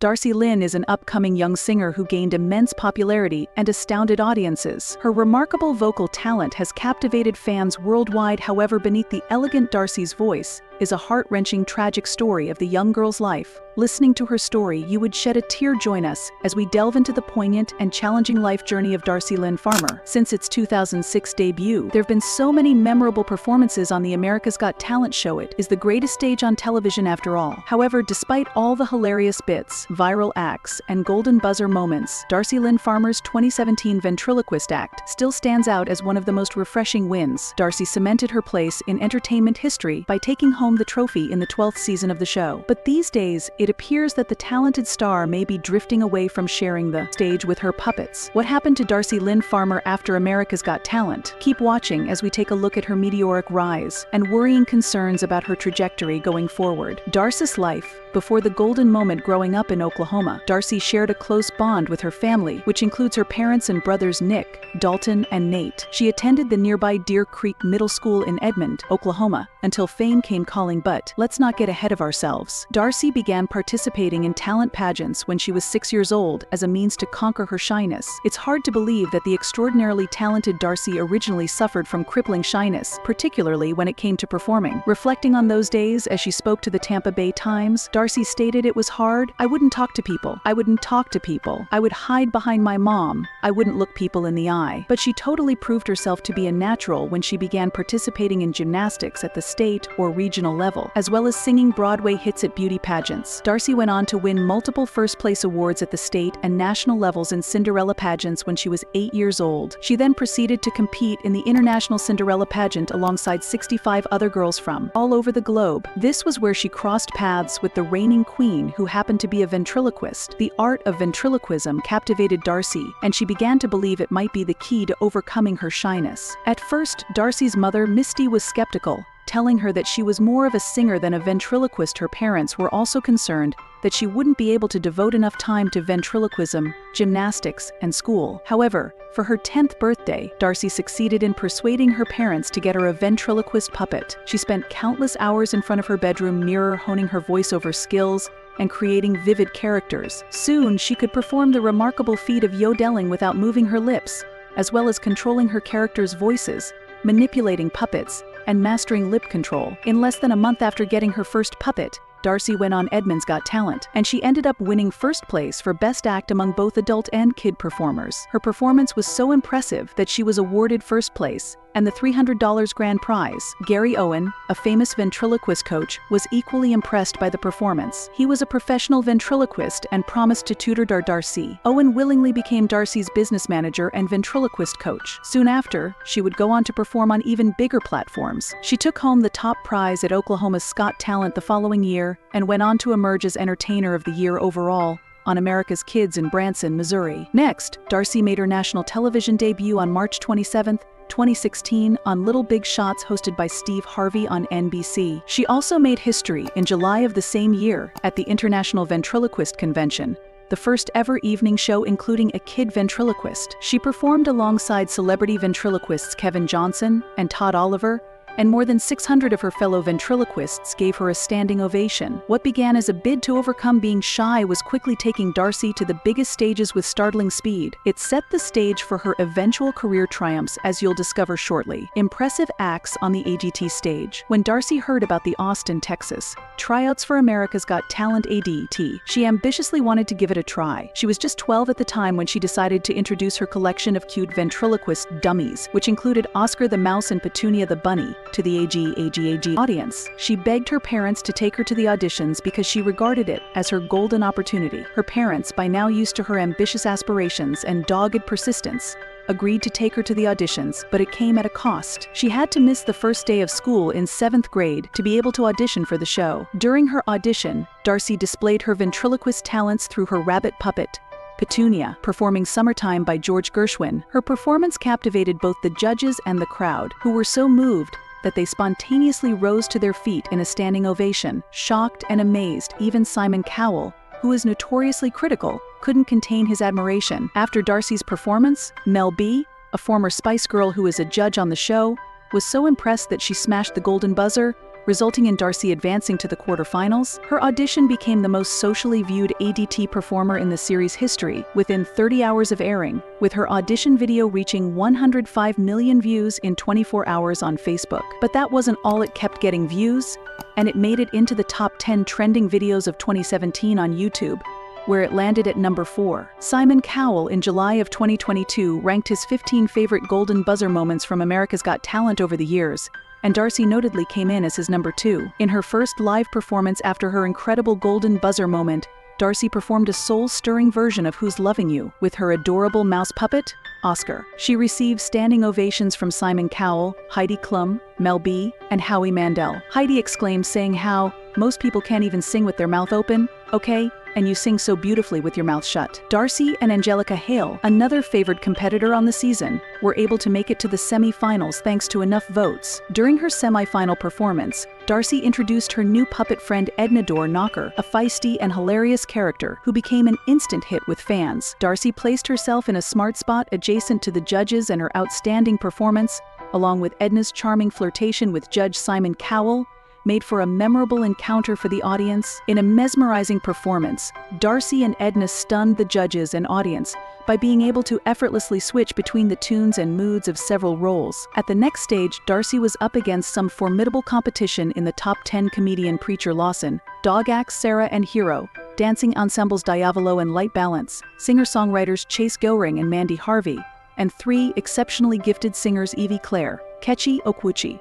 Darci Lynne is an upcoming young singer who gained immense popularity and astounded audiences. Her remarkable vocal talent has captivated fans worldwide. However, beneath the elegant Darci's voice is a heart-wrenching, tragic story of the young girl's life. Listening to her story, you would shed a tear. Join us as we delve into the poignant and challenging life journey of Darci Lynne Farmer. Since its 2006 debut, there have been so many memorable performances on the America's Got Talent show. It is the greatest stage on television after all. However, despite all the hilarious bits, viral acts, and golden buzzer moments, Darci Lynne Farmer's 2017 ventriloquist act still stands out as one of the most refreshing wins. Darci cemented her place in entertainment history by taking home the trophy in the 12th season of the show. But these days, it appears that the talented star may be drifting away from sharing the stage with her puppets. What happened to Darci Lynne Farmer after America's Got Talent? Keep watching as we take a look at her meteoric rise and worrying concerns about her trajectory going forward. Darci's life. Before the golden moment growing up in Oklahoma, Darci shared a close bond with her family, which includes her parents and brothers Nick, Dalton, and Nate. She attended the nearby Deer Creek Middle School in Edmond, Oklahoma, until fame came calling. But let's not get ahead of ourselves. Darci began participating in talent pageants when she was 6 years old as a means to conquer her shyness. It's hard to believe that the extraordinarily talented Darci originally suffered from crippling shyness, particularly when it came to performing. Reflecting on those days as she spoke to the Tampa Bay Times, Darci stated, "It was hard. I wouldn't talk to people. I wouldn't talk to people. I would hide behind my mom. I wouldn't look people in the eye." But she totally proved herself to be a natural when she began participating in gymnastics at the state or regional level, as well as singing Broadway hits at beauty pageants. Darci went on to win multiple first-place awards at the state and national levels in Cinderella pageants when she was 8 years old. She then proceeded to compete in the International Cinderella pageant alongside 65 other girls from all over the globe. This was where she crossed paths with the reigning queen, who happened to be a ventriloquist. The art of ventriloquism captivated Darci, and she began to believe it might be the key to overcoming her shyness. At first, Darci's mother, Misty, was skeptical, telling her that she was more of a singer than a ventriloquist. Her parents were also concerned that she wouldn't be able to devote enough time to ventriloquism, gymnastics, and school. However, for her 10th birthday, Darci succeeded in persuading her parents to get her a ventriloquist puppet. She spent countless hours in front of her bedroom mirror honing her voiceover skills and creating vivid characters. Soon, she could perform the remarkable feat of yodeling without moving her lips, as well as controlling her characters' voices, manipulating puppets, and mastering lip control. In less than a month after getting her first puppet, Darci went on Edmond's Got Talent, and she ended up winning first place for Best Act among both adult and kid performers. Her performance was so impressive that she was awarded first place and the $300 grand prize. Gary Owen, a famous ventriloquist coach, was equally impressed by the performance. He was a professional ventriloquist and promised to tutor Darci. Owen willingly became Darci's business manager and ventriloquist coach. Soon after, she would go on to perform on even bigger platforms. She took home the top prize at Oklahoma's Got Talent the following year and went on to emerge as Entertainer of the Year overall on America's Kids in Branson, Missouri. Next, Darci made her national television debut on March 27, 2016 on Little Big Shots, hosted by Steve Harvey on NBC. She also made history in July of the same year at the International Ventriloquist Convention, the first ever evening show including a kid ventriloquist. She performed alongside celebrity ventriloquists Kevin Johnson and Todd Oliver, and more than 600 of her fellow ventriloquists gave her a standing ovation. What began as a bid to overcome being shy was quickly taking Darci to the biggest stages with startling speed. It set the stage for her eventual career triumphs, as you'll discover shortly. Impressive acts on the AGT stage. When Darci heard about the Austin, Texas tryouts for America's Got Talent AGT, she ambitiously wanted to give it a try. She was just 12 at the time when she decided to introduce her collection of cute ventriloquist dummies, which included Oscar the Mouse and Petunia the Bunny, to the AG audience. She begged her parents to take her to the auditions because she regarded it as her golden opportunity. Her parents, by now used to her ambitious aspirations and dogged persistence, agreed to take her to the auditions, but it came at a cost. She had to miss the first day of school in 7th grade to be able to audition for the show. During her audition, Darci displayed her ventriloquist talents through her rabbit puppet, Petunia, performing Summertime by George Gershwin. Her performance captivated both the judges and the crowd, who were so moved that they spontaneously rose to their feet in a standing ovation. Shocked and amazed, even Simon Cowell, who is notoriously critical, couldn't contain his admiration. After Darci's performance, Mel B, a former Spice Girl who is a judge on the show, was so impressed that she smashed the golden buzzer, resulting in Darci advancing to the quarterfinals. Her audition became the most socially viewed AGT performer in the series' history within 30 hours of airing, with her audition video reaching 105 million views in 24 hours on Facebook. But that wasn't all. It kept getting views, and it made it into the top 10 trending videos of 2017 on YouTube, where it landed at number 4. Simon Cowell in July of 2022 ranked his 15 favorite golden buzzer moments from America's Got Talent over the years, and Darci notably came in as his number 2. In her first live performance after her incredible golden buzzer moment, Darci performed a soul-stirring version of Who's Loving You with her adorable mouse puppet, Oscar. She received standing ovations from Simon Cowell, Heidi Klum, Mel B, and Howie Mandel. Heidi exclaimed, saying how, "Most people can't even sing with their mouth open, okay? And you sing so beautifully with your mouth shut." Darci and Angelica Hale, another favored competitor on the season, were able to make it to the semi-finals thanks to enough votes. During her semi-final performance, Darci introduced her new puppet friend Edna Door Knocker, a feisty and hilarious character who became an instant hit with fans. Darci placed herself in a smart spot adjacent to the judges, and her outstanding performance, along with Edna's charming flirtation with Judge Simon Cowell, made for a memorable encounter for the audience. In a mesmerizing performance, Darci and Edna stunned the judges and audience by being able to effortlessly switch between the tunes and moods of several roles. At the next stage, Darci was up against some formidable competition in the top 10 comedian Preacher Lawson, Dog Acts Sarah and Hero, dancing ensembles Diavolo and Light Balance, singer-songwriters Chase Goring and Mandy Harvey, and 3 exceptionally gifted singers Evie Claire, Kechi Okwuchi,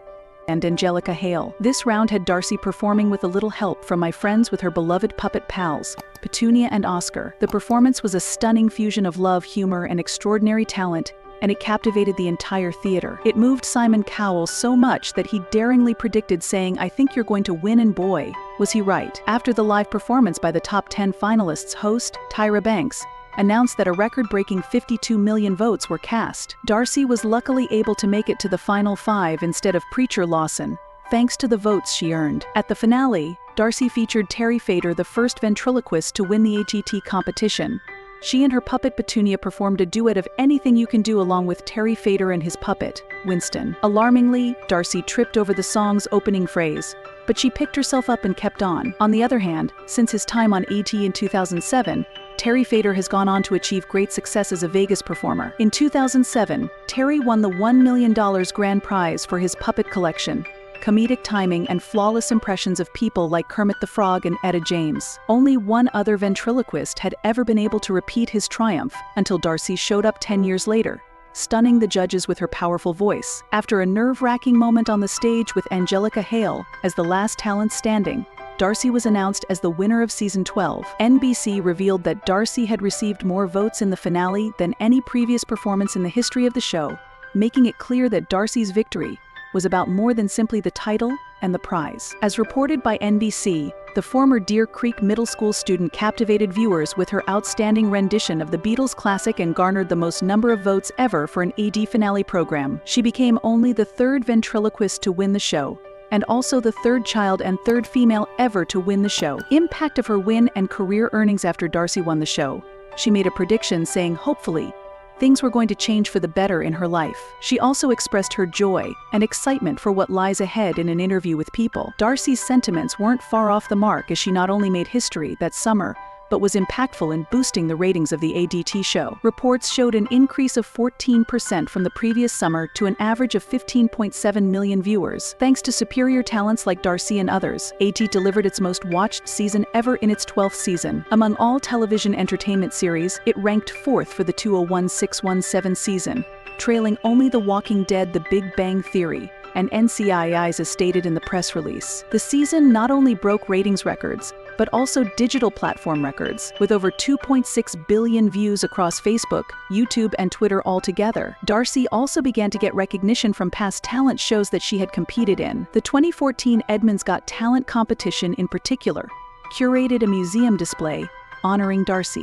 and Angelica Hale. This round had Darci performing with a little help from my friends with her beloved puppet pals, Petunia and Oscar. The performance was a stunning fusion of love, humor, and extraordinary talent, and it captivated the entire theater. It moved Simon Cowell so much that he daringly predicted, saying, "I think you're going to win," and boy, was he right. After the live performance by the top 10 finalists, host Tyra Banks announced that a record-breaking 52 million votes were cast. Darci was luckily able to make it to the final 5 instead of Preacher Lawson, thanks to the votes she earned. At the finale, Darci featured Terry Fator, the first ventriloquist to win the AGT competition. She and her puppet Petunia performed a duet of Anything You Can Do along with Terry Fator and his puppet, Winston. Alarmingly, Darci tripped over the song's opening phrase, but she picked herself up and kept on. On the other hand, since his time on AGT in 2007, Terry Fator has gone on to achieve great success as a Vegas performer. In 2007, Terry won the $1 million grand prize for his puppet collection, comedic timing, and flawless impressions of people like Kermit the Frog and Etta James. Only one other ventriloquist had ever been able to repeat his triumph until Darci showed up 10 years later, stunning the judges with her powerful voice. After a nerve-wracking moment on the stage with Angelica Hale as the last talent standing, Darci was announced as the winner of Season 12. NBC revealed that Darci had received more votes in the finale than any previous performance in the history of the show, making it clear that Darci's victory was about more than simply the title and the prize. As reported by NBC, the former Deer Creek Middle School student captivated viewers with her outstanding rendition of the Beatles classic and garnered the most number of votes ever for an AD finale program. She became only the 3rd ventriloquist to win the show, and also the 3rd child and 3rd female ever to win the show. Impact of her win and career earnings. After Darci won the show, she made a prediction saying hopefully things were going to change for the better in her life. She also expressed her joy and excitement for what lies ahead in an interview with People. Darci's sentiments weren't far off the mark, as she not only made history that summer, but was impactful in boosting the ratings of the AGT show. Reports showed an increase of 14% from the previous summer to an average of 15.7 million viewers. Thanks to superior talents like Darci and others, AGT delivered its most watched season ever in its 12th season. Among all television entertainment series, it ranked 4th for the 2016-17 season, trailing only The Walking Dead, The Big Bang Theory, and NCIS, as stated in the press release. The season not only broke ratings records, but also digital platform records, with over 2.6 billion views across Facebook, YouTube, and Twitter altogether. Darci also began to get recognition from past talent shows that she had competed in. The 2014 Edmonds Got Talent competition in particular curated a museum display honoring Darci.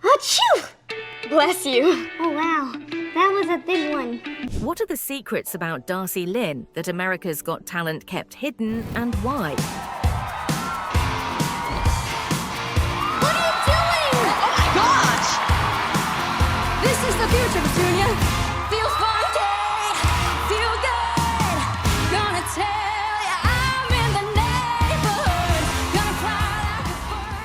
Achoo! Bless you. Oh wow, that was a big one. What are the secrets about Darci Lynne that America's Got Talent kept hidden, and why? What are you doing? Oh my gosh! This is the future, Petunia. Feel funky, feel good. Gonna tell ya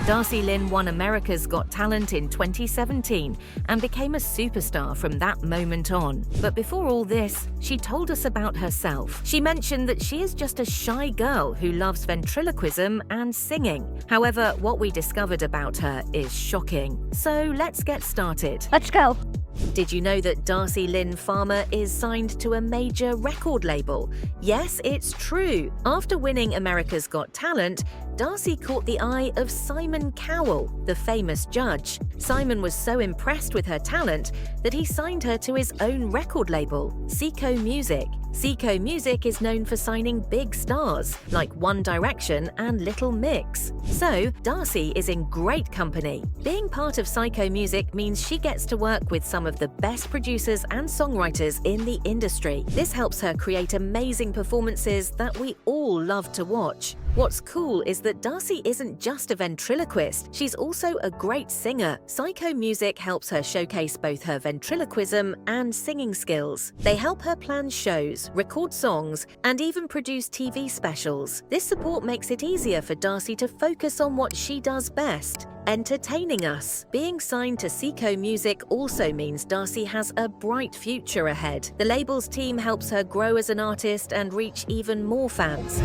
Darci Lynne won America's Got Talent in 2017 and became a superstar from that moment on. But before all this, she told us about herself. She mentioned that she is just a shy girl who loves ventriloquism and singing. However, what we discovered about her is shocking. So let's get started. Let's go. Did you know that Darci Lynne Farmer is signed to a major record label? Yes, it's true. After winning America's Got Talent, Darci caught the eye of Simon Cowell, the famous judge. Simon was so impressed with her talent that he signed her to his own record label, Seco Music. Seco Music is known for signing big stars like One Direction and Little Mix. So, Darci is in great company. Being part of Seco Music means she gets to work with some of the best producers and songwriters in the industry. This helps her create amazing performances that we all love to watch. What's cool is that Darci isn't just a ventriloquist, she's also a great singer. Seco Music helps her showcase both her ventriloquism and singing skills. They help her plan shows, record songs, and even produce TV specials. This support makes it easier for Darci to focus on what she does best: entertaining us. Being signed to Seco Music also means Darci has a bright future ahead. The label's team helps her grow as an artist and reach even more fans.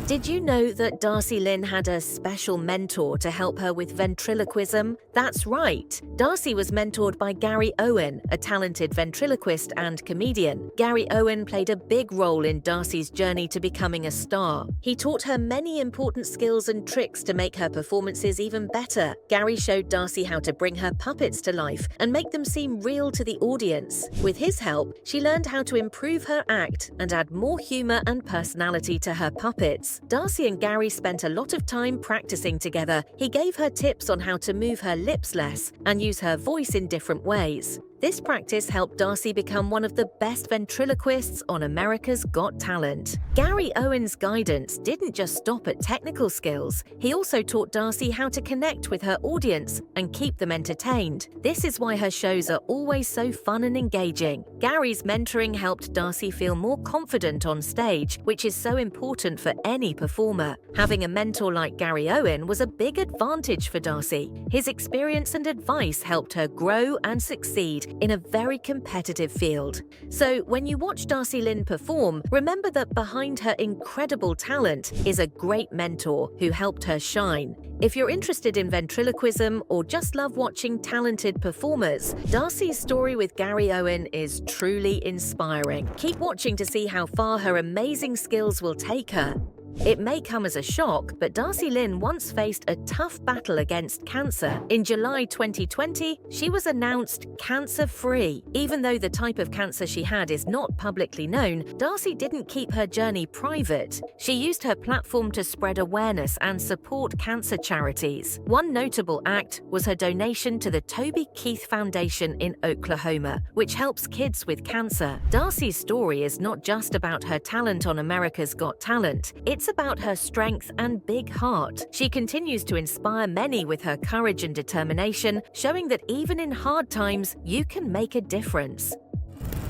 Did you know that Darci Lynne had a special mentor to help her with ventriloquism? That's right. Darci was mentored by Gary Owen, a talented ventriloquist and comedian. Gary Owen played a big role in Darci's journey to becoming a star. He taught her many important skills and tricks to make her performances even better. Gary showed Darci how to bring her puppets to life and make them seem real to the audience. With his help, she learned how to improve her act and add more humor and personality to her puppets. Darci and Gary spent a lot of time practicing together. He gave her tips on how to move her lips less and use her voice in different ways. This practice helped Darci become one of the best ventriloquists on America's Got Talent. Gary Owen's guidance didn't just stop at technical skills. He also taught Darci how to connect with her audience and keep them entertained. This is why her shows are always so fun and engaging. Gary's mentoring helped Darci feel more confident on stage, which is so important for any performer. Having a mentor like Gary Owen was a big advantage for Darci. His experience and advice helped her grow and succeed in a very competitive field. So when you watch Darci Lynne perform, remember that behind her incredible talent is a great mentor who helped her shine. If you're interested in ventriloquism or just love watching talented performers, Darci's story with Gary Owen is truly inspiring. Keep watching to see how far her amazing skills will take her. It may come as a shock, but Darci Lynne once faced a tough battle against cancer. In July 2020, she was announced cancer-free. Even though the type of cancer she had is not publicly known, Darci didn't keep her journey private. She used her platform to spread awareness and support cancer charities. One notable act was her donation to the Toby Keith Foundation in Oklahoma, which helps kids with cancer. Darci's story is not just about her talent on America's Got Talent. It's about her strength and big heart. She continues to inspire many with her courage and determination, showing that even in hard times, you can make a difference.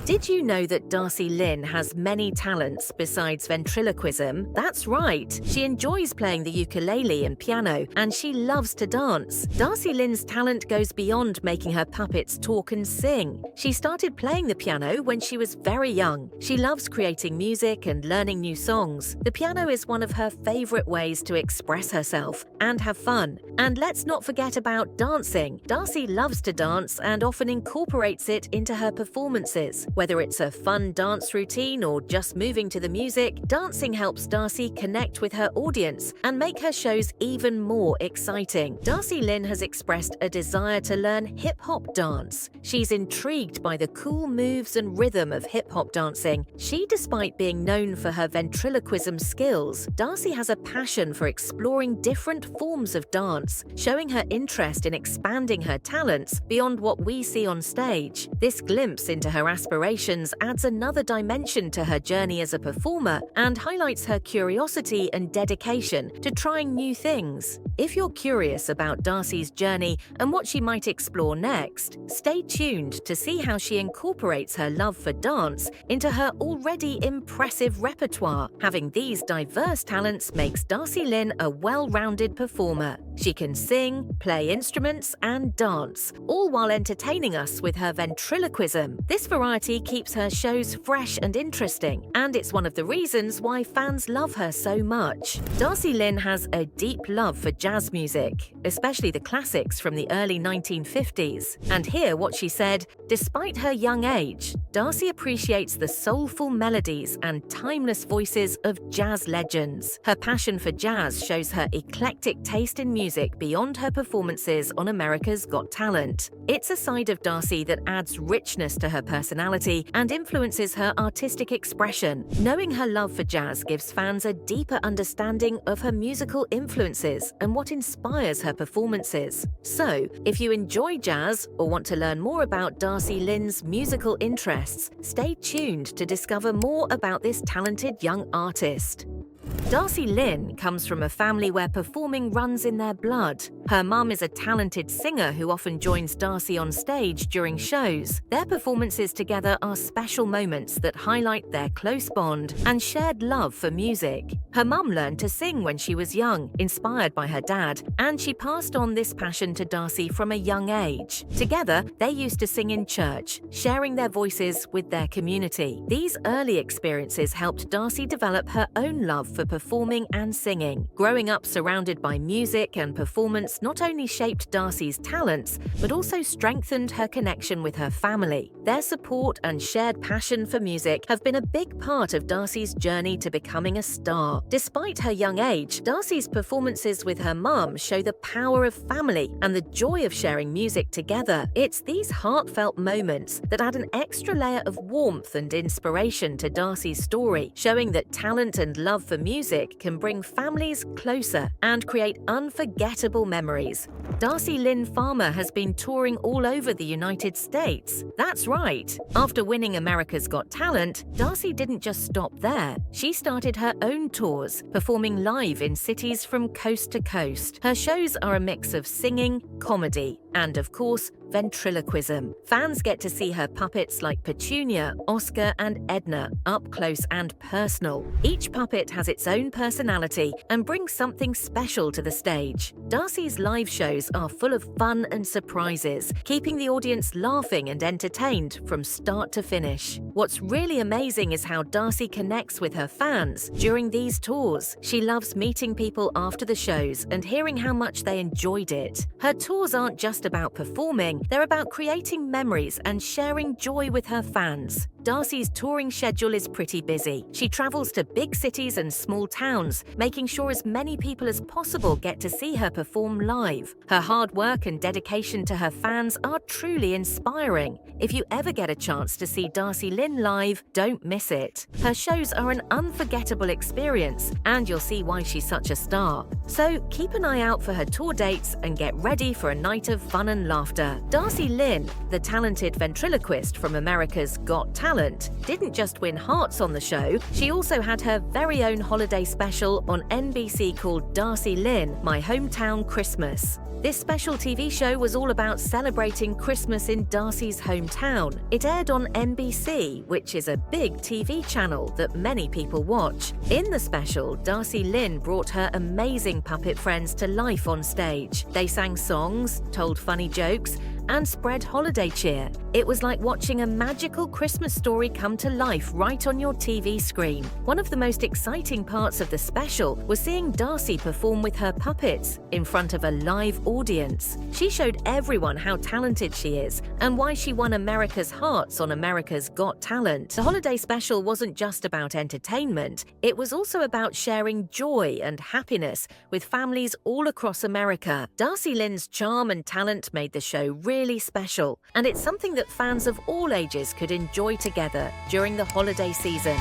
Did you know that Darci Lynne has many talents besides ventriloquism? That's right. She enjoys playing the ukulele and piano, and she loves to dance. Darci Lynne's talent goes beyond making her puppets talk and sing. She started playing the piano when she was very young. She loves creating music and learning new songs. The piano is one of her favorite ways to express herself and have fun. And let's not forget about dancing. Darci loves to dance and often incorporates it into her performances. Whether it's a fun dance routine or just moving to the music, dancing helps Darci connect with her audience and make her shows even more exciting. Darci Lynne has expressed a desire to learn hip-hop dance. She's intrigued by the cool moves and rhythm of hip-hop dancing. Despite being known for her ventriloquism skills, Darci has a passion for exploring different forms of dance, showing her interest in expanding her talents beyond what we see on stage. This glimpse into her aspirations collaborations adds another dimension to her journey as a performer and highlights her curiosity and dedication to trying new things. If you're curious about Darci's journey and what she might explore next, stay tuned to see how she incorporates her love for dance into her already impressive repertoire. Having these diverse talents makes Darci Lynne a well-rounded performer. She can sing, play instruments, and dance, all while entertaining us with her ventriloquism. This variety keeps her shows fresh and interesting, and it's one of the reasons why fans love her so much. Darci Lynne has a deep love for jazz music, especially the classics from the early 1950s. And hear what she said: despite her young age, Darci appreciates the soulful melodies and timeless voices of jazz legends. Her passion for jazz shows her eclectic taste in music beyond her performances on America's Got Talent. It's a side of Darci that adds richness to her personality and influences her artistic expression. Knowing her love for jazz gives fans a deeper understanding of her musical influences and what inspires her performances. So, if you enjoy jazz or want to learn more about Darci Lynne's musical interests, stay tuned to discover more about this talented young artist. Darci Lynne comes from a family where performing runs in their blood. Her mum is a talented singer who often joins Darci on stage during shows. Their performances together are special moments that highlight their close bond and shared love for music. Her mum learned to sing when she was young, inspired by her dad, and she passed on this passion to Darci from a young age. Together, they used to sing in church, sharing their voices with their community. These early experiences helped Darci develop her own love for performing and singing. Growing up surrounded by music and performance not only shaped Darci's talents, but also strengthened her connection with her family. Their support and shared passion for music have been a big part of Darci's journey to becoming a star. Despite her young age, Darci's performances with her mum show the power of family and the joy of sharing music together. It's these heartfelt moments that add an extra layer of warmth and inspiration to Darci's story, showing that talent and love for music can bring families closer and create unforgettable memories. Darci Lynne Farmer has been touring all over the United States. That's right. After winning America's Got Talent, Darci didn't just stop there. She started her own tours, performing live in cities from coast to coast. Her shows are a mix of singing, comedy, and of course, ventriloquism. Fans get to see her puppets like Petunia, Oscar, and Edna up close and personal. Each puppet has its own personality and brings something special to the stage. Darci's live shows are full of fun and surprises, keeping the audience laughing and entertained from start to finish. What's really amazing is how Darci connects with her fans during these tours. She loves meeting people after the shows and hearing how much they enjoyed it. Her tours aren't just about performing, they're about creating memories and sharing joy with her fans. Darci's touring schedule is pretty busy. She travels to big cities and small towns, making sure as many people as possible get to see her perform live. Her hard work and dedication to her fans are truly inspiring. If you ever get a chance to see Darci Lynne live, don't miss it. Her shows are an unforgettable experience, and you'll see why she's such a star. So keep an eye out for her tour dates and get ready for a night of fun and laughter. Darci Lynne, the talented ventriloquist from America's Got Talent, didn't just win hearts on the show, she also had her very own holiday special on NBC called Darci Lynne, My Hometown Christmas. This special TV show was all about celebrating Christmas in Darci's hometown. It aired on NBC, which is a big TV channel that many people watch. In the special, Darci Lynne brought her amazing puppet friends to life on stage. They sang songs, told funny jokes, and spread holiday cheer. It was like watching a magical Christmas story come to life right on your TV screen. One of the most exciting parts of the special was seeing Darci perform with her puppets in front of a live audience. She showed everyone how talented she is and why she won America's hearts on America's Got Talent. The holiday special wasn't just about entertainment, it was also about sharing joy and happiness with families all across America. Darci Lynne's charm and talent made the show really special, and it's something that fans of all ages could enjoy together during the holiday season.